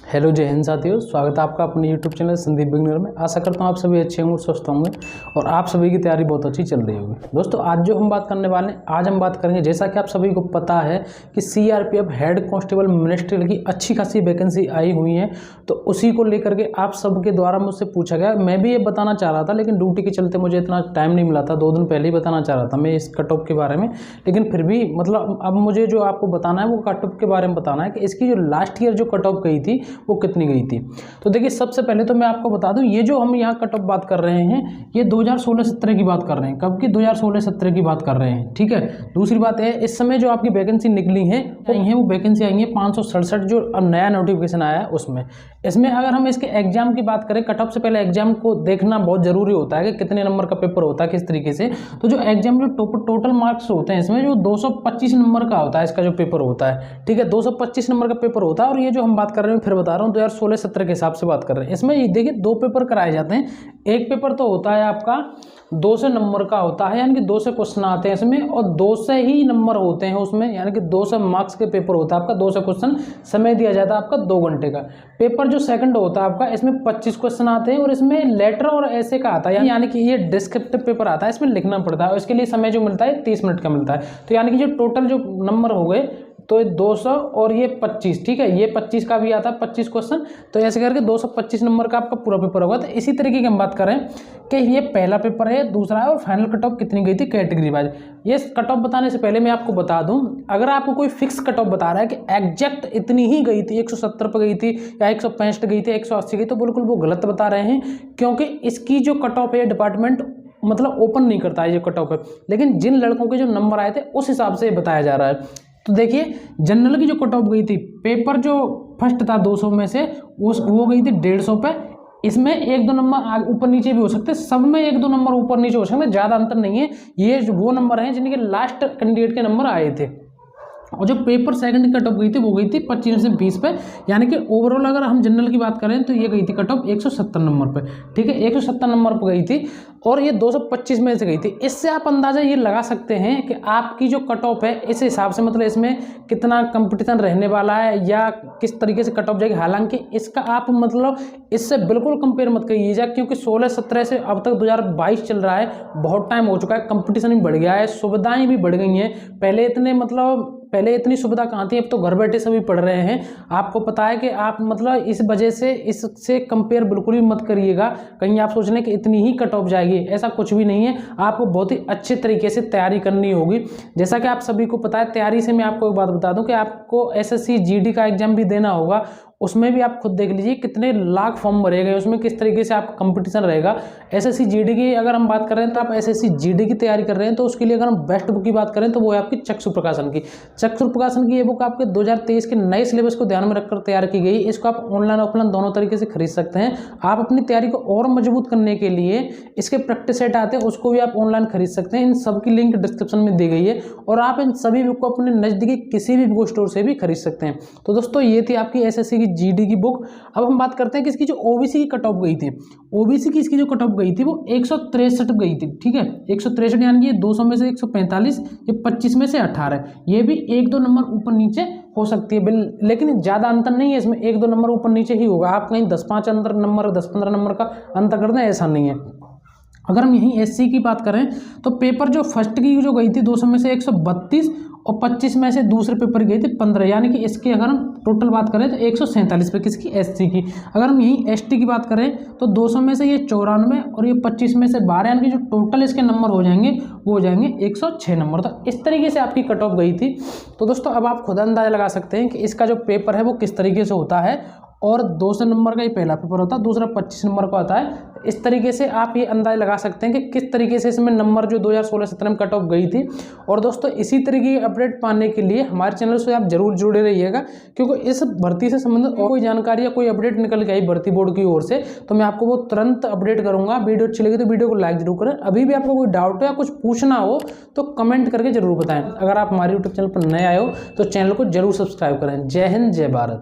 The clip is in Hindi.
हेलो जय हिंद साथियों, स्वागत है आपका अपने यूट्यूब चैनल संदीप बिगनर में। आशा करता हूँ आप सभी अच्छे होंगे, स्वस्थ होंगे और आप सभी की तैयारी बहुत अच्छी चल रही होगी। दोस्तों आज जो हम बात करने वाले हैं, आज हम बात करेंगे, जैसा कि आप सभी को पता है कि सीआरपीएफ हेड कांस्टेबल मिनिस्ट्री की अच्छी खासी वैकेंसी आई हुई है, तो उसी को लेकर के आप सबके द्वारा मुझसे पूछा गया। मैं भी ये बताना चाह रहा था, लेकिन ड्यूटी के चलते मुझे इतना टाइम नहीं मिला था। 2 दिन पहले ही बताना चाह रहा था मैं इस कट ऑफ के बारे में, लेकिन फिर भी मतलब अब मुझे जो आपको बताना है वो कट ऑफ के बारे में बताना है कि इसकी जो लास्ट ईयर जो कट ऑफ गई थी वो कितनी गई थी। तो देखिए, सबसे पहले तो मैं आपको बता दूं, ये जो हम यहाँ कट ऑफ बात कर रहे हैं ये 2016-17 की बात कर रहे हैं। कब की? 2016-17 की बात कर रहे हैं, ठीक है। दूसरी बात है, इस समय जो आपकी वैकेंसी निकली है वो वैकेंसी आई है 567, जो अब नया नोटिफिकेशन आया है उसमें। इसमें अगर हम इसके एग्जाम की बात करें, कट ऑफ से पहले एग्जाम को देखना बहुत जरूरी होता है कि कितने नंबर का पेपर होता है, किस तरीके से। तो जो एग्जाम जो टोटल मार्क्स होते हैं इसमें जो 225 नंबर का होता है इसका जो पेपर होता है, ठीक है। 225 नंबर का पेपर होता है। और ये जो हम बात कर रहे हैं, फिर बता रहा हूँ, 2016-17 के हिसाब से बात कर रहे हैं। इसमें देखिए 2 पेपर कराए जाते हैं। एक पेपर तो होता है आपका 200 नंबर का होता है, यानी कि 2 से क्वेश्चन आते हैं इसमें, और 2 से ही नंबर होते हैं उसमें, यानी कि 200 मार्क्स के पेपर होता है आपका। 200 क्वेश्चन, समय दिया जाता है आपका 2 घंटे का। पेपर जो सेकंड होता है आपका, इसमें 25 क्वेश्चन आते हैं और इसमें लेटर और ऐसे का आता है, यानी कि ये डिस्क्रिप्टिव पेपर आता है, इसमें लिखना पड़ता है और इसके लिए समय जो मिलता है 30 मिनट का मिलता है। तो यानी कि जो टोटल जो नंबर हो गए तो 200 और ये 25, ठीक है। ये 25 का भी आता है 25 क्वेश्चन, तो ऐसे करके 225 नंबर का आपका पूरा पेपर होगा। तो इसी तरीके की हम बात करें कि ये पहला पेपर है, दूसरा है, और फाइनल कट ऑफ कितनी गई थी कैटेगरी वाइज। ये कट ऑफ बताने से पहले मैं आपको बता दूं, अगर आपको कोई फिक्स कट ऑफ बता रहा है कि एग्जैक्ट इतनी ही गई थी, 170 पर गई थी या 165 गई थी, 180 गई, तो बिल्कुल वो गलत बता रहे हैं, क्योंकि इसकी जो कट ऑफ है डिपार्टमेंट मतलब ओपन नहीं करता है ये कट ऑफ है। लेकिन जिन लड़कों के जो नंबर आए थे उस हिसाब से बताया जा रहा है। तो देखिए, जनरल की जो कट ऑफ गई थी, पेपर जो फर्स्ट था 200 में से वो गई थी 150 पे। इसमें 1-2 नंबर ऊपर नीचे भी हो सकते हैं, सब में 1-2 नंबर ऊपर नीचे हो सकते हैं, ज़्यादा अंतर नहीं है। ये वो नंबर हैं जिनके लास्ट कैंडिडेट के नंबर आए थे। और जो पेपर सेकंड की कट ऑफ गई थी वो गई थी 25 से 20 पे, यानी कि ओवरऑल अगर हम जनरल की बात करें तो ये गई थी कट ऑफ 170 नंबर पे, ठीक है। 170 नंबर पर गई थी और ये 225 में से गई थी। इससे आप अंदाजा ये लगा सकते हैं कि आपकी जो कट ऑफ है इस हिसाब से, मतलब इसमें कितना कंपटीशन रहने वाला है या किस तरीके से कट ऑफ जाएगी। हालांकि इसका आप मतलब इससे बिल्कुल कंपेयर मत करिएगा, क्योंकि 16-17 से अब तक 2022 चल रहा है, बहुत टाइम हो चुका है, कंपटीशन भी बढ़ गया है, सुविधाएं भी बढ़ गई हैं। पहले इतनी सुविधा कहाँ थी, अब तो घर बैठे सभी पढ़ रहे हैं। आपको पता है कि आप मतलब इस वजह से इससे कंपेयर बिल्कुल भी मत करिएगा। कहीं आप सोच लें कि इतनी ही कट ऑफ जाएगी, ऐसा कुछ भी नहीं है। आपको बहुत ही अच्छे तरीके से तैयारी करनी होगी। जैसा कि आप सभी को पता है, तैयारी से मैं आपको एक बात बता दूं कि आपको एसएससी जीडी का एग्जाम भी देना होगा। उसमें भी आप खुद देख लीजिए कितने लाख फॉर्म भरे गए, उसमें किस तरीके से आपका कंपटीशन रहेगा। एसएससी जीडी की अगर हम बात कर रहे हैं तो आप एसएससी जीडी की तैयारी कर रहे हैं, तो उसके लिए अगर हम बेस्ट बुक की बात करें तो वो है आपकी चक्षु प्रकाशन की। चक्षु प्रकाशन की ये बुक आपके 2023 के नए सिलेबस को ध्यान में रखकर तैयार की गई। इसको आप ऑनलाइन ऑफलाइन दोनों तरीके से खरीद सकते हैं। आप अपनी तैयारी को और मजबूत करने के लिए इसके प्रैक्टिस सेट आते हैं, उसको भी आप ऑनलाइन खरीद सकते हैं। इन सबकी लिंक डिस्क्रिप्शन में दी गई है और आप इन सभी बुक को अपने नजदीकी किसी भी बुक स्टोर से भी खरीद सकते हैं। तो दोस्तों ये थी आपकी एसएससी की जीडी की बुक। अब हम बात करते हैं कि इसकी जो ओबीसी की कट ऑफ गई थी, ओबीसी की इसकी जो कट ऑफ गई थी वो 163 गई थी, ठीक है। 163 यानी कि 200 में से 145, ये 25 में से 18, ये भी 1-2 नंबर ऊपर नीचे हो सकती है, लेकिन ज़्यादा अंतर नहीं है इसमें, 1-2 नंबर ऊपर नीचे ही होगा। आप कहीं 10-5 नंबर 10-15 नंबर का अंतर करना है, ऐसा नहीं है। अगर हम यहीं एससी की बात करें तो पेपर जो फर्स्ट की जो गई थी 200 में से 132 और 25 में से दूसरे पेपर गई थी 15, यानी कि इसकी अगर हम टोटल बात करें तो 147 पे किसकी, एससी की। अगर हम यहीं एसटी की बात करें तो 200 में से ये 94 और ये 25 में से 12, यानी कि जो टोटल इसके नंबर हो जाएंगे वो हो जाएंगे 106 नंबर। तो इस तरीके से आपकी कट ऑफ गई थी। तो दोस्तों अब आप खुद अंदाजा लगा सकते हैं कि इसका जो पेपर है वो किस तरीके से होता है। और 200 नंबर का ये पहला पेपर होता है, दूसरा 25 नंबर का होता है। इस तरीके से आप ये अंदाजा लगा सकते हैं कि किस तरीके से इसमें नंबर जो 2016-17 में कट ऑफ गई थी। और दोस्तों इसी तरीके की अपडेट पाने के लिए हमारे चैनल से आप जरूर जुड़े रहिएगा, क्योंकि इस भर्ती से संबंधित कोई जानकारी या कोई अपडेट निकल के आई भर्ती बोर्ड की ओर से तो मैं आपको वो तुरंत अपडेट करूंगा। वीडियो अच्छी लगी तो वीडियो को लाइक जरूर करें। अभी भी आपको कोई डाउट हो या कुछ पूछना हो तो कमेंट करके जरूर बताएं। अगर आप हमारे यूट्यूब चैनल पर नए आए हो तो चैनल को जरूर सब्सक्राइब करें। जय हिंद, जय भारत।